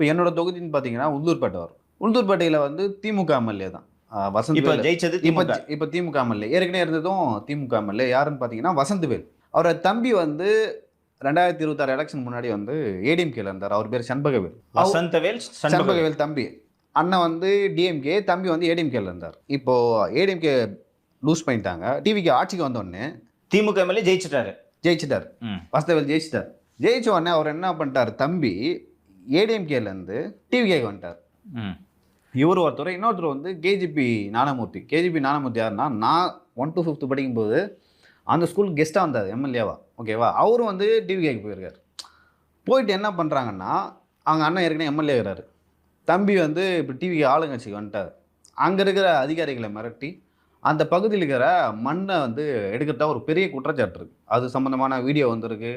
இப்போ என்னோட தொகுதின்னு பார்த்தீங்கன்னா உளுந்தூர்பேட்டை வரும். உளுந்தூர்பேட்டையில் வந்து திமுக எம்எல்ஏ தான் வசந்த் இப்போ வேலு. ஜெயிச்சது இப்போ திமுக. இப்போ திமுக எம்எல்ஏ ஏற்கனவே இருந்ததும் திமுக எம்எல்ஏ யாருன்னு பார்த்தீங்கன்னா வசந்த் வேல். அவரோட தம்பி வந்து 2026 எலெக்ஷன் முன்னாடி வந்து ஏடிஎம்கேல இருந்தார். அவர் பேர் சண்பகவேல். வசந்தவேல் சண்பகவேல் தம்பி. அண்ணன் வந்து டிஎம்கே, தம்பி வந்து ஏடிஎம்கேல இருந்தார். இப்போ ஏடிஎம்கே லூஸ் பண்ணிட்டாங்க. டிவிக்கு ஆட்சிக்கு வந்தோடனே திமுக எம்எல்ஏ ஜெயிச்சிட்டார். வசந்தவேல் ஜெயிச்சிட்டார். ஜெயிச்ச உடனே அவர் என்ன பண்ணிட்டார், தம்பி ஏடிஎம்கேலேருந்து டிவிகேக்கு வந்துட்டார். இவர் ஒருத்தர், இன்னொருத்தர் வந்து கேஜிபி ஞானமூர்த்தி. கேஜிபி ஞானமூர்த்தி யாருன்னா, நான் 1 to 5th படிக்கும்போது அந்த ஸ்கூலுக்கு கெஸ்ட்டாக வந்தார் எம்எல்ஏவா. ஓகேவா, அவரும் வந்து டிவிகேக்கு போயிருக்கார். போயிட்டு என்ன பண்ணுறாங்கன்னா, அவங்க அண்ணன் ஏற்கனவே எம்எல்ஏ இருக்கிறாரு, தம்பி வந்து இப்போ டிவிக்கு ஆளுங்கட்சிக்கு வந்துட்டார். அங்கே இருக்கிற அதிகாரிகளை மிரட்டி அந்த பகுதியில் இருக்கிற மண்ணை வந்து எடுக்கிறதா ஒரு பெரிய குற்றச்சாட்டு இருக்குது. அது சம்மந்தமான வீடியோ வந்துருக்கு.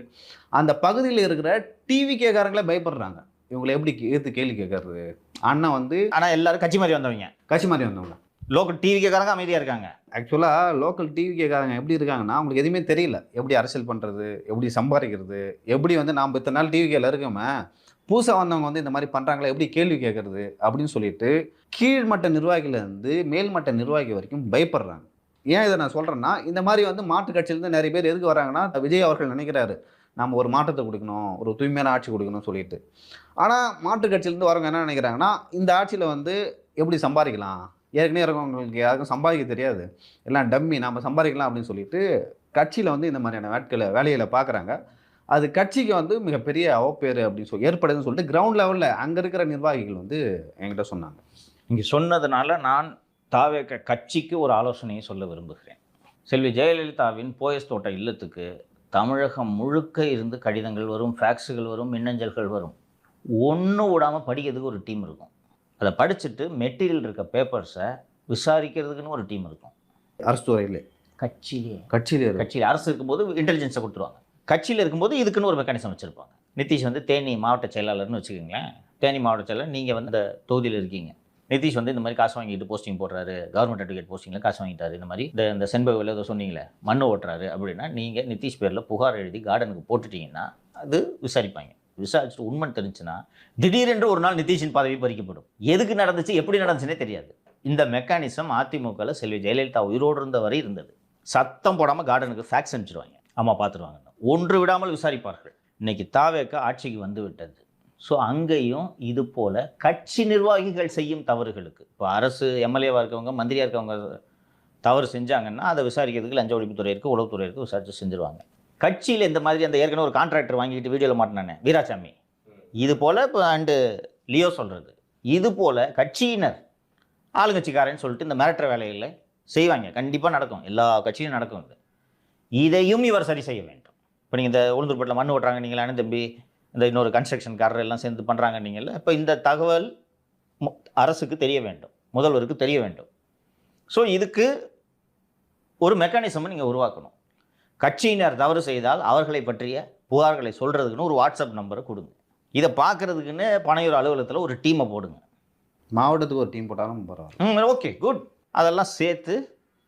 அந்த பகுதியில் இருக்கிற டிவிகேக்காரங்களே பயப்படுறாங்க, இவங்களை எப்படி எதிர்த்து கேள்வி கேட்கறது. அண்ணன் வந்து ஆனால் எல்லாரும் கட்சி மாதிரி வந்தவங்க. லோக்கல் டிவிகேக்காரங்க அமைதியாக இருக்காங்க. ஆக்சுவலாக லோக்கல் டிவிகேக்காரங்க எப்படி இருக்காங்கன்னா, அவங்களுக்கு எதுவுமே தெரியல. எப்படி அரசியல் பண்ணுறது, எப்படி சம்பாதிக்கிறது, எப்படி வந்து நாம் இத்தனை நாள் டிவிகேல இருக்கோமே, புதுசாக வந்தவங்க வந்து இந்த மாதிரி பண்ணுறாங்களா, எப்படி கேள்வி கேட்கறது அப்படின்னு சொல்லிட்டு கீழ்மட்ட நிர்வாகிலேருந்து மேல்மட்ட நிர்வாகி வரைக்கும் பயப்படுறாங்க. ஏன் இதை நான் சொல்கிறேன்னா, இந்த மாதிரி வந்து மாற்றுக் கட்சியிலேருந்து நிறைய பேர் எதுக்கு வராங்கன்னா, விஜய் அவர்கள் நினைக்கிறாரு நம்ம ஒரு மாற்றத்தை கொடுக்கணும், ஒரு தூய்மையான ஆட்சி கொடுக்கணும்னு சொல்லிட்டு. ஆனால் மாற்றுக் கட்சியிலேருந்து வரவங்க என்ன நினைக்கிறாங்கன்னா, இந்த ஆட்சியில் வந்து எப்படி சம்பாதிக்கலாம், ஏற்கனவே இருக்கவங்களுக்கு யாருக்கும் சம்பாதிக்க தெரியாது, எல்லாம் டம்மி, நம்ம சம்பாதிக்கலாம் அப்படின்னு சொல்லிட்டு கட்சியில் வந்து இந்த மாதிரியான வேலைகளை பார்க்குறாங்க. அது கட்சிக்கு வந்து மிகப்பெரிய அவப்பேறு அப்படின்னு சொல்லி ஏற்படுதுன்னு சொல்லிட்டு கிரவுண்ட் லெவலில் அங்கே இருக்கிற நிர்வாகிகள் வந்து என்கிட்ட சொன்னாங்க. இங்கே சொன்னதுனால நான் தாவேக கட்சிக்கு ஒரு ஆலோசனையை சொல்ல விரும்புகிறேன். செல்வி ஜெயலலிதாவின் போயஸ் தோட்ட இல்லத்துக்கு தமிழகம் முழுக்க இருந்து கடிதங்கள் வரும், ஃபேக்ஸுகள் வரும், மின்னஞ்சல்கள் வரும். ஒன்றும் விடாமல் படிக்கிறதுக்கு ஒரு டீம் இருக்கும். அதை படிச்சுட்டு மெட்டீரியல் இருக்க பேப்பர்ஸை விசாரிக்கிறதுக்குன்னு ஒரு டீம் இருக்கும். அரசு துறையிலே கட்சியில் அரசு இருக்கும்போது இன்டெலிஜென்ஸை கொடுத்துருவாங்க. கட்சியில் இருக்கும்போது இதுக்குன்னு ஒரு மெக்கானிசம் வச்சுருப்பாங்க. நிதிஷ் வந்து தேனி மாவட்ட செயலாளர்னு வச்சுக்கோங்களேன். தேனி மாவட்ட செயலாளர், நீங்கள் வந்து அந்த தொகுதியில் இருக்கீங்க. நிதிஷ் வந்து இந்த மாதிரி காசு வாங்கிட்டு போஸ்டிங் போடுறாரு, கவர்மெண்ட் சர்டிஃபிகேட் போஸ்டிங்கில் காசு வாங்கிட்டாரு, இந்த மாதிரி இந்த செண்பகவில் ஏதோ சொன்னீங்களே மண்ணு ஓட்டுறாரு அப்படின்னா, நீங்கள் நிதிஷ் பேரில் புகார் எழுதி கார்டனுக்கு போட்டுட்டிங்கன்னா அது விசாரிப்பாங்க. விசாரிச்சுட்டு உண்மை தெரிஞ்சுன்னா திடீரென்று ஒரு நாள் நிதிஷின் பதவி பறிக்கப்படும். எதுக்கு நடந்துச்சு, எப்படி நடந்துச்சுன்னே தெரியாது. இந்த மெக்கானிசம் அதிமுகவில் செல்வி ஜெயலலிதா உயிரோடு இருந்த வரை இருந்தது. சத்தம் போடாமல் கார்டனுக்கு ஃபேக்ஸ் அனுப்பிச்சிடுவாங்க, அம்மா பார்த்துருவாங்க, ஒன்று விடாமல் விசாரிப்பார்கள். இன்னைக்கு தாவேக ஆட்சிக்கு வந்து விட்டது. ஸோ அங்கேயும் இது போல் கட்சி நிர்வாகிகள் செய்யும் தவறுகளுக்கு, இப்போ அரசு எம்எல்ஏவாக இருக்கவங்க, மந்திரியாக இருக்கவங்க தவறு செஞ்சாங்கன்னா அதை விசாரிக்கிறதுக்கு லஞ்ச ஒழிப்புத்துறை இருக்குது, உளவுத்துறை இருக்குது, விசாரித்து செஞ்சுருவாங்க. கட்சியில் இந்த மாதிரி அந்த ஏற்கனவே ஒரு கான்ட்ராக்டர் வாங்கிட்டு வீடியோவில் மாட்டினானே வீராசாமி, இது போல் இப்போ அண்டு லியோ சொல்கிறது, இது போல் கட்சியினர் ஆளுங்கட்சிக்காரன்னு சொல்லிட்டு இந்த மிரட்டுற வேலைகளை செய்வாங்க. கண்டிப்பாக நடக்கும், எல்லா கட்சியும் நடக்கும். இதையும் இவர் சரி செய்ய வேண்டும். இப்போ நீங்கள் இந்த உளுந்தூர்பேட்டில் மண் ஓட்டுறாங்க நீங்களா தம்பி, இந்த இன்னொரு கன்ஸ்ட்ரக்ஷன்காரர் எல்லாம் சேர்ந்து பண்ணுறாங்க நீங்கள, இப்போ இந்த தகவல் அரசுக்கு தெரிய வேண்டும், முதல்வருக்கு தெரிய வேண்டும். ஸோ இதுக்கு ஒரு மெக்கானிசம் நீங்கள் உருவாக்கணும். கட்சியினர் தவறு செய்தால் அவர்களை பற்றிய புகார்களை சொல்கிறதுக்குன்னு ஒரு வாட்ஸ்அப் நம்பரை கொடுங்க. இதை பார்க்குறதுக்குன்னு பனையூர் அலுவலகத்தில் ஒரு டீமை போடுங்க. மாவட்டத்துக்கு ஒரு டீம் போட்டாலும் பரவாயில்ல. Okay, good. அதெல்லாம் சேர்த்து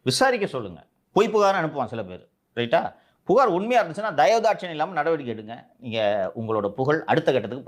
விசாரிக்க சொல்லுங்கள். பொய் புகார் அனுப்புவான் சில பேர், ரைட்டா? புகார் உண்மையாக இருந்துச்சுன்னா தயவுதாட்சியம் இல்லாமல் நடவடிக்கை எடுங்க. நீங்கள் உங்களோட புகழ் அடுத்த கட்டத்துக்கு